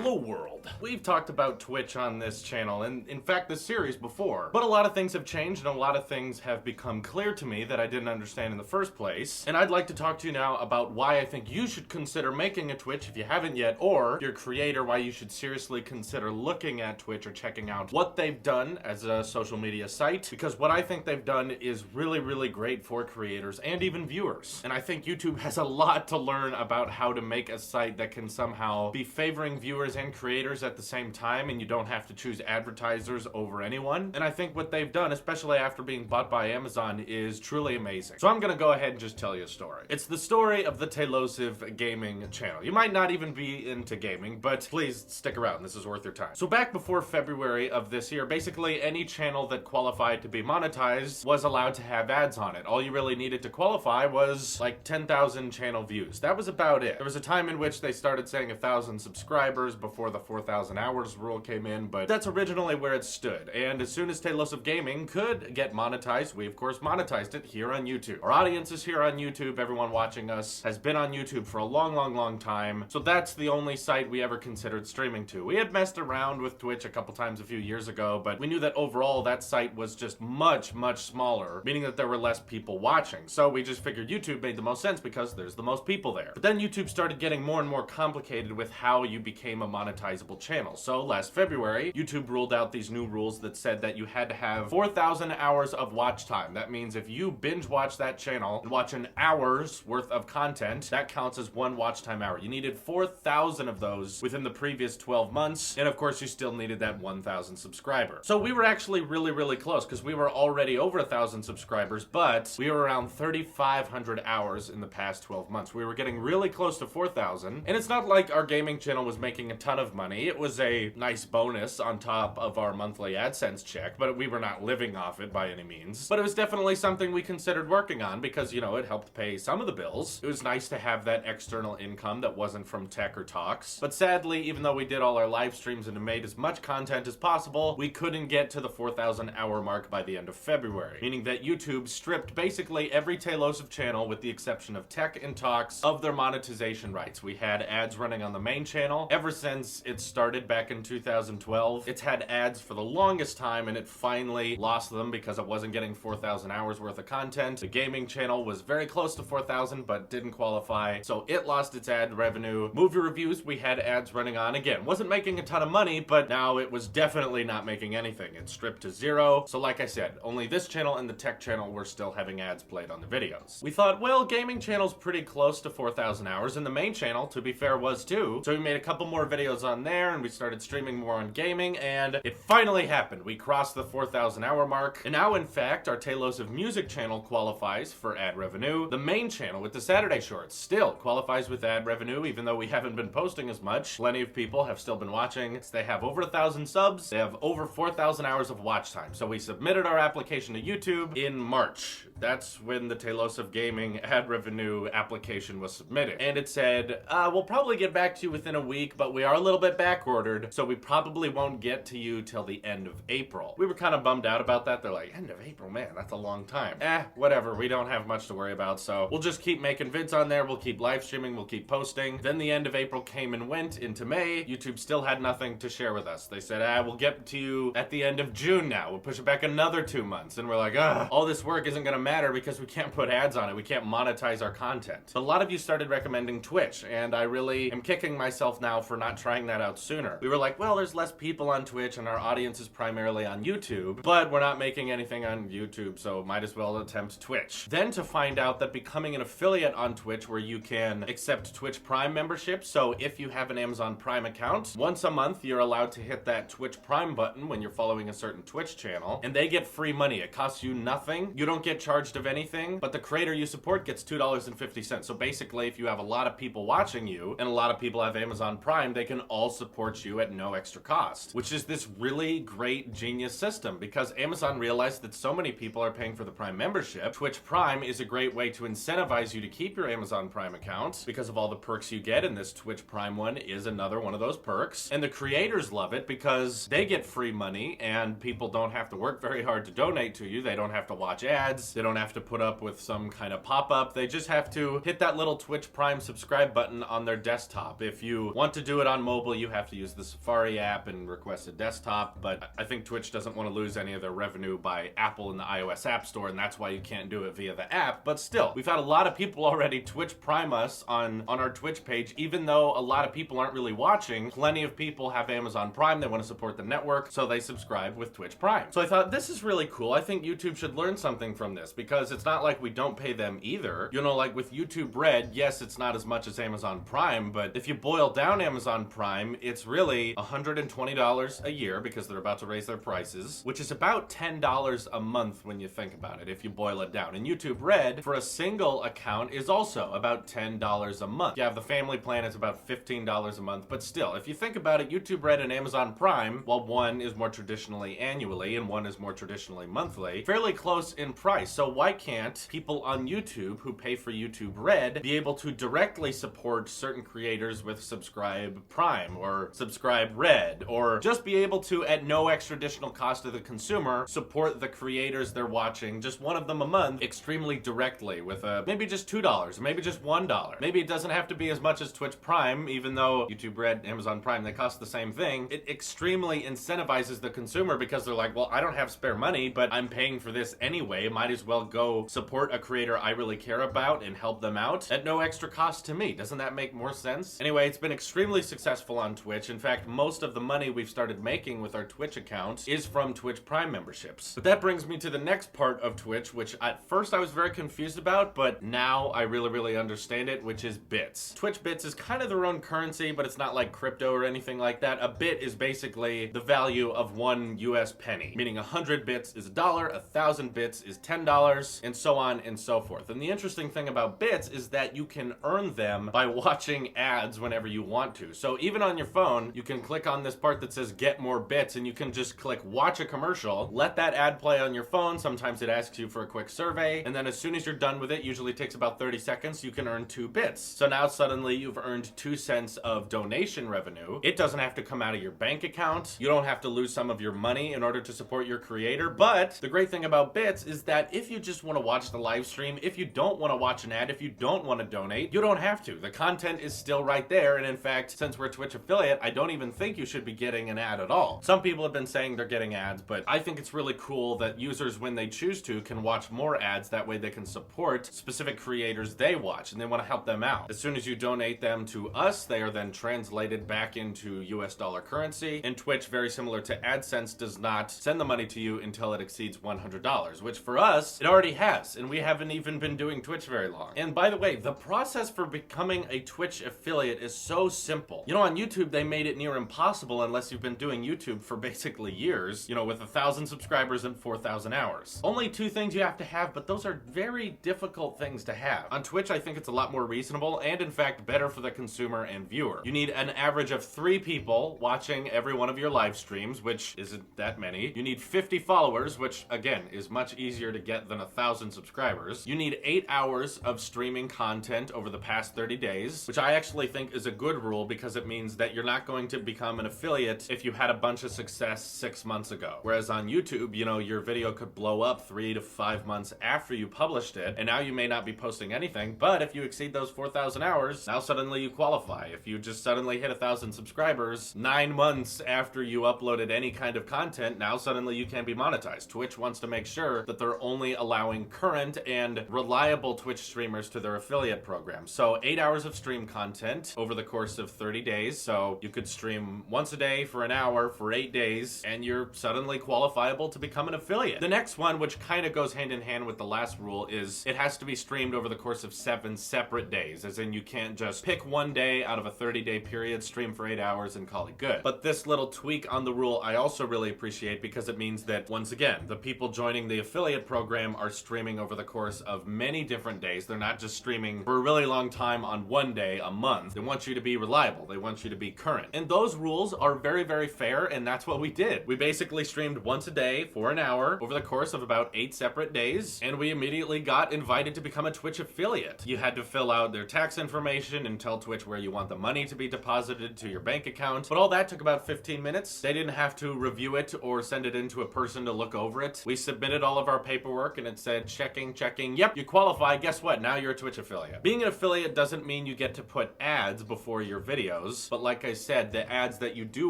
Hello world. We've talked about Twitch on this channel and in fact this series before, but a lot of things have changed and a lot of things have become clear to me that I didn't understand in the first place. And I'd like to talk to you now about why I think you should consider making a Twitch if you haven't yet, or if you're a creator, why you should seriously consider looking at Twitch or checking out what they've done as a social media site, because what I think they've done is really great for creators and even viewers. And I think YouTube has a lot to learn about how to make a site that can somehow be favoring viewers and creators at the same time, and you don't have to choose advertisers over anyone. And I think what they've done, especially after being bought by Amazon, is truly amazing. So I'm gonna go ahead and just tell you a story. It's the story of the Tailosive Gaming channel. You might not even be into gaming, but please stick around, this is worth your time. So back before February of this year, basically any channel that qualified to be monetized was allowed to have ads on it. All you really needed to qualify was like 10,000 channel views. That was about it. There was a time in which they started saying 1,000 subscribers before the 4,000 hours rule came in, but that's originally where it stood. And as soon as Tailosive Gaming could get monetized, we of course monetized it here on YouTube. Our audience is here on YouTube. Everyone watching us has been on YouTube for a long time. So that's the only site we ever considered streaming to. We had messed around with Twitch a couple times a few years ago, but we knew that overall that site was just much smaller, meaning that there were less people watching. So we just figured YouTube made the most sense because there's the most people there. But then YouTube started getting more and more complicated with how you became a monetizable channel. So last February, YouTube ruled out these new rules that said that you had to have 4,000 hours of watch time. That means if you binge watch that channel and watch an hour's worth of content, that counts as one watch time hour. You needed 4,000 of those within the previous 12 months. And of course, you still needed that 1,000 subscriber. So we were actually really close because we were already over 1,000 subscribers, but we were around 3,500 hours in the past 12 months. We were getting really close to 4,000. And it's not like our gaming channel was making a ton of money. It was a nice bonus on top of our monthly AdSense check, but we were not living off it by any means. But it was definitely something we considered working on because, you know, it helped pay some of the bills. It was nice to have that external income that wasn't from tech or talks. But sadly, even though we did all our live streams and made as much content as possible, we couldn't get to the 4,000 hour mark by the end of February, meaning that YouTube stripped basically every Tailosive channel with the exception of tech and talks of their monetization rights. We had ads running on the main channel ever since it started back in 2012. It's had ads for the longest time and it finally lost them because it wasn't getting 4,000 hours worth of content. The gaming channel was very close to 4,000 but didn't qualify, so it lost its ad revenue. Movie reviews, we had ads running on. Again, wasn't making a ton of money, but now it was definitely not making anything. It stripped to zero. So like I said, only this channel and the tech channel were still having ads played on the videos. We thought, well, gaming channel's pretty close to 4,000 hours and the main channel, to be fair, was too. So we made a couple more videos on there and we started streaming more on gaming, and it finally happened. We crossed the 4,000 hour mark, and now in fact our Tailosive Music channel qualifies for ad revenue. The main channel with the Saturday shorts still qualifies with ad revenue, even though we haven't been posting as much. Plenty of people have still been watching. They have over 1,000 subs. They have over 4,000 hours of watch time. So we submitted our application to YouTube in March. That's when the Tailosive Gaming ad revenue application was submitted. And it said, we'll probably get back to you within a week, but we are a little bit back ordered, so we probably won't get to you till the end of April. We were kind of bummed out about that. They're like, end of April, man, that's a long time. Whatever, we don't have much to worry about, so we'll just keep making vids on there, we'll keep live streaming, we'll keep posting. Then the end of April came and went into May. YouTube still had nothing to share with us. They said, we'll get to you at the end of June now. We'll push it back another 2 months. And we're like, all this work isn't gonna matter because we can't put ads on it. We can't monetize our content. But a lot of you started recommending Twitch, and I really am kicking myself now for not trying that out sooner. We were like, well, there's less people on Twitch and our audience is primarily on YouTube, but we're not making anything on YouTube, so might as well attempt Twitch. Then to find out that becoming an affiliate on Twitch where you can accept Twitch Prime membership, so if you have an Amazon Prime account, once a month you're allowed to hit that Twitch Prime button when you're following a certain Twitch channel, and they get free money. It costs you nothing. You don't get charged of anything, but the creator you support gets $2.50. So basically, if you have a lot of people watching you, and a lot of people have Amazon Prime, they can all support you at no extra cost, which is this really great genius system because Amazon realized that so many people are paying for the Prime membership. Twitch Prime is a great way to incentivize you to keep your Amazon Prime account because of all the perks you get, and this Twitch Prime one is another one of those perks. And the creators love it because they get free money and people don't have to work very hard to donate to you. They don't have to watch ads. They don't have to put up with some kind of pop-up. They just have to hit that little Twitch Prime subscribe button on their desktop. If you want to do it on mobile, you have to use the Safari app and request a desktop, but I think Twitch doesn't want to lose any of their revenue by Apple in the iOS App Store, and that's why you can't do it via the app. But still, we've had a lot of people already Twitch Prime us on our Twitch page, even though a lot of people aren't really watching. Plenty of people have Amazon Prime, they want to support the network, so they subscribe with Twitch Prime. So I thought, this is really cool. I think YouTube should learn something from this, because it's not like we don't pay them either. You know, like with YouTube Red, yes, it's not as much as Amazon Prime, but if you boil down Amazon Prime, it's really $120 a year, because they're about to raise their prices, which is about $10 a month when you think about it, if you boil it down. And YouTube Red, for a single account, is also about $10 a month. You have the family plan, it's about $15 a month, but still, if you think about it, YouTube Red and Amazon Prime, while one is more traditionally annually and one is more traditionally monthly, fairly close in price. So why can't people on YouTube who pay for YouTube Red be able to directly support certain creators with Subscribe Prime or Subscribe Red, or just be able to, at no extra additional cost to the consumer, support the creators they're watching, just one of them a month, extremely directly with maybe just $2, maybe just $1. Maybe it doesn't have to be as much as Twitch Prime, even though YouTube Red, Amazon Prime, they cost the same thing. It extremely incentivizes the consumer, because they're like, well, I don't have spare money, but I'm paying for this anyway. Might as well go support a creator I really care about and help them out at no extra cost to me. Doesn't that make more sense? Anyway, it's been extremely successful on Twitch. In fact, most of the money we've started making with our Twitch account is from Twitch Prime memberships. But that brings me to the next part of Twitch, which at first I was very confused about, but now I really understand it, which is bits. Twitch bits is kind of their own currency, but it's not like crypto or anything like that. A bit is basically the value of one US penny, meaning 100 bits is $1, 1,000 bits is $10, and so on and so forth. And the interesting thing about bits is that you can earn them by watching ads whenever you want to. So even on your phone, you can click on this part that says get more bits, and you can just click watch a commercial, let that ad play on your phone. Sometimes it asks you for a quick survey, and then as soon as you're done with it, usually takes about 30 seconds, you can earn 2 bits. So now suddenly you've earned 2 cents of donation revenue. It doesn't have to come out of your bank account. You don't have to lose some of your money in order to support your creator. But the great thing about bits is that if you just want to watch the live stream, if you don't want to watch an ad, if you don't want to donate, you don't have to. The content is still right there. And in fact, since we're a Twitch affiliate, I don't even think you should be getting an ad at all. Some people have been saying they're getting ads, but I think it's really cool that users, when they choose to, can watch more ads. That way they can support specific creators they watch, and they want to help them out. As soon as you donate them to us, they are then translated back into US dollar currency. And Twitch, very similar to AdSense, does not send the money to you until it exceeds $100, which for us, it already has, and we haven't even been doing Twitch very long. And by the way, the process for becoming a Twitch affiliate is so simple. You know, on YouTube, they made it near impossible unless you've been doing YouTube for basically years, you know, with 1,000 subscribers and 4,000 hours. Only 2 things you have to have, but those are very difficult things to have. On Twitch, I think it's a lot more reasonable, and in fact, better for the consumer and viewer. You need an average of 3 people watching every one of your live streams, which isn't that many. You need 50 followers, which again is much easier to get than 1,000 subscribers. You need 8 hours of streaming content over the past 30 days, which I actually think is a good rule, because it means that you're not going to become an affiliate if you had a bunch of success 6 months ago. Whereas on YouTube, you know, your video could blow up 3 to 5 months after you published it, and now you may not be posting anything, but if you exceed those 4,000 hours, now suddenly you qualify. If you just suddenly hit 1,000 subscribers 9 months after you uploaded any kind of content, now suddenly you can be monetized. Twitch wants to make sure that they're only allowing current and reliable Twitch streamers to their affiliate program. So 8 hours of stream content over the course of 30 days. So you could stream once a day for an hour for 8 days, and you're suddenly qualifiable to become an affiliate. The next one, which kind of goes hand in hand with the last rule, is it has to be streamed over the course of 7 separate days, as in you can't just pick one day out of a 30-day period, stream for 8 hours, and call it good. But this little tweak on the rule I also really appreciate, because it means that, once again, the people joining the affiliate program are streaming over the course of many different days. They're not just streaming for a really long time on one day a month. They want you to be reliable. They want you to be current. And those rules are very fair, and that's what we did. We basically streamed once a day for an hour over the course of about 8 separate days, and we immediately got invited to become a Twitch affiliate. You had to fill out their tax information and tell Twitch where you want the money to be deposited to your bank account, but all that took about 15 minutes. They didn't have to review it or send it in to a person to look over it. We submitted all of our paperwork, Network and it said checking, yep, you qualify, guess what, now you're a Twitch affiliate. Being an affiliate doesn't mean you get to put ads before your videos, but like I said, the ads that you do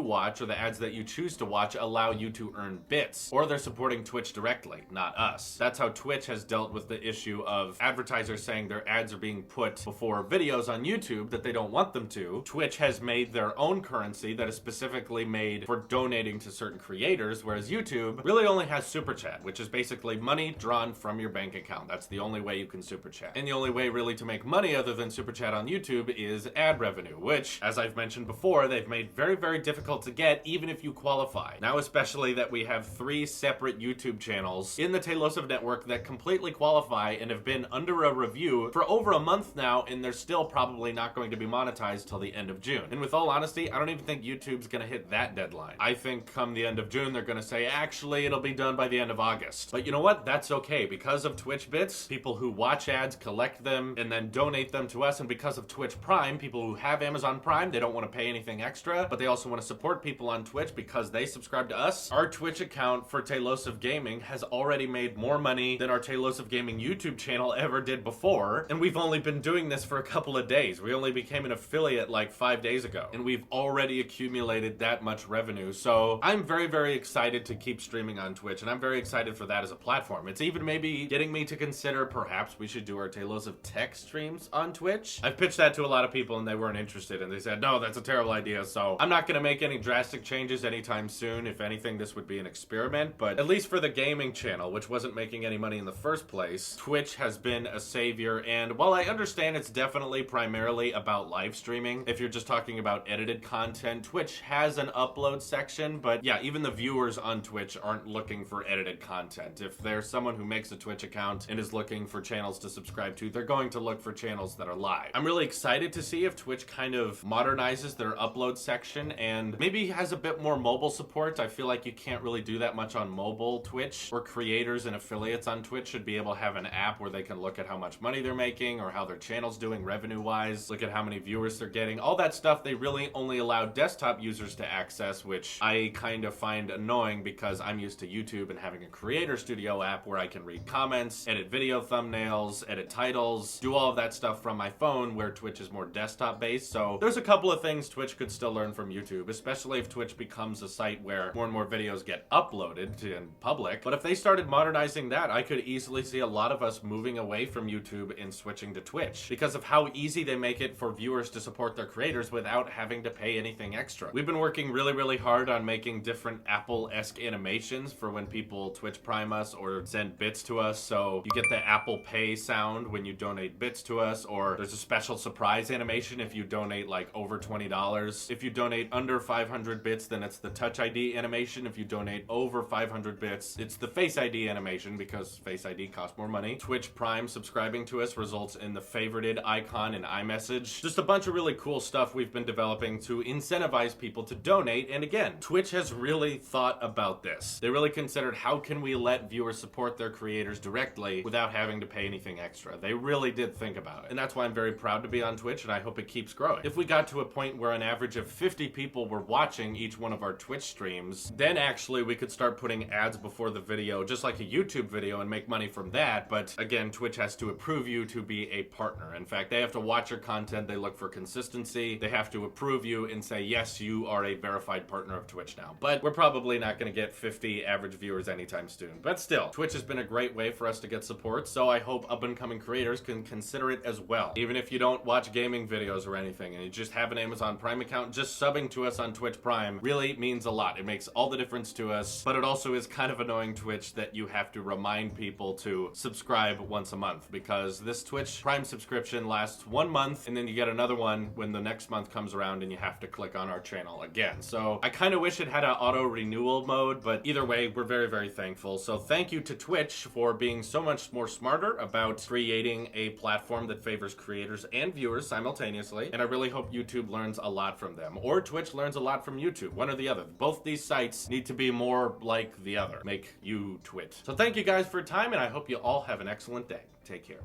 watch or the ads that you choose to watch allow you to earn bits, or they're supporting Twitch directly, not us. That's how Twitch has dealt with the issue of advertisers saying their ads are being put before videos on YouTube that they don't want them to. Twitch has made their own currency that is specifically made for donating to certain creators, whereas YouTube really only has Super Chat, which is basically money drawn from your bank account. That's the only way you can Super Chat. And the only way really to make money other than Super Chat on YouTube is ad revenue, which, as I've mentioned before, they've made very, very difficult to get even if you qualify. Now especially that we have 3 separate YouTube channels in the Tailosive network that completely qualify and have been under a review for over a month now, and they're still probably not going to be monetized till the end of June. And with all honesty, I don't even think YouTube's gonna hit that deadline. I think come the end of June, they're gonna say, actually, it'll be done by the end of August. But you know what? That's okay. Because of Twitch bits, people who watch ads collect them and then donate them to us, and because of Twitch Prime, people who have Amazon Prime, they don't want to pay anything extra, but they also want to support people on Twitch because they subscribe to us. Our Twitch account for Tailosive Gaming has already made more money than our Tailosive Gaming YouTube channel ever did before, and we've only been doing this for a couple of days. We only became an affiliate like 5 days ago, and we've already accumulated that much revenue. So I'm very, very excited to keep streaming on Twitch, and I'm very excited for that as a platform. It's even maybe getting me to consider perhaps we should do our Tailosive Tech streams on Twitch. I've pitched that to a lot of people and they weren't interested, and they said, no, that's a terrible idea. So I'm not gonna make any drastic changes anytime soon. If anything, this would be an experiment, but at least for the gaming channel, which wasn't making any money in the first place, Twitch has been a savior. And while I understand it's definitely primarily about live streaming, if you're just talking about edited content, Twitch has an upload section, but yeah, even the viewers on Twitch aren't looking for edited content. If there's someone who makes a Twitch account and is looking for channels to subscribe to, they're going to look for channels that are live. I'm really excited to see if Twitch kind of modernizes their upload section and maybe has a bit more mobile support. I feel like you can't really do that much on mobile Twitch, or creators and affiliates on Twitch should be able to have an app where they can look at how much money they're making or how their channel's doing revenue-wise, look at how many viewers they're getting. All that stuff they really only allow desktop users to access, which I kind of find annoying because I'm used to YouTube and having a Creator Studio app where I can read comments, edit video thumbnails, edit titles, do all of that stuff from my phone, where Twitch is more desktop based. So there's a couple of things Twitch could still learn from YouTube, especially if Twitch becomes a site where more and more videos get uploaded to in public. But if they started modernizing that, I could easily see a lot of us moving away from YouTube and switching to Twitch because of how easy they make it for viewers to support their creators without having to pay anything extra. We've been working really, really hard on making different Apple-esque animations for when people Twitch Prime us or send bits to us. So you get the Apple Pay sound when you donate bits to us, or there's a special surprise animation if you donate like over $20. If you donate under 500 bits, then it's the Touch ID animation. If you donate over 500 bits, it's the Face ID animation because Face ID costs more money. Twitch Prime subscribing to us results in the favorited icon in iMessage. Just a bunch of really cool stuff we've been developing to incentivize people to donate. And again, Twitch has really thought about this. They really considered how can we let viewers support their creators directly without having to pay anything extra. They really did think about it. And that's why I'm very proud to be on Twitch, and I hope it keeps growing. If we got to a point where an average of 50 people were watching each one of our Twitch streams, then actually we could start putting ads before the video, just like a YouTube video, and make money from that. But again, Twitch has to approve you to be a partner. In fact, they have to watch your content, they look for consistency, they have to approve you and say, yes, you are a verified partner of Twitch now. But we're probably not gonna get 50 average viewers anytime soon. But still, Twitch has been a great way for us to get support, so I hope up-and-coming creators can consider it as well. Even if you don't watch gaming videos or anything and you just have an Amazon Prime account, just subbing to us on Twitch Prime really means a lot. It makes all the difference to us, but it also is kind of annoying, Twitch, that you have to remind people to subscribe once a month, because this Twitch Prime subscription lasts 1 month and then you get another one when the next month comes around and you have to click on our channel again. So I kind of wish it had an auto renewal mode, but either way, we're very, very thankful. So thank you to Twitch for being so much more smarter about creating a platform that favors creators and viewers simultaneously. And I really hope YouTube learns a lot from them, or Twitch learns a lot from YouTube, one or the other. Both these sites need to be more like the other. Make you twit. So thank you guys for your time, and I hope you all have an excellent day. Take care.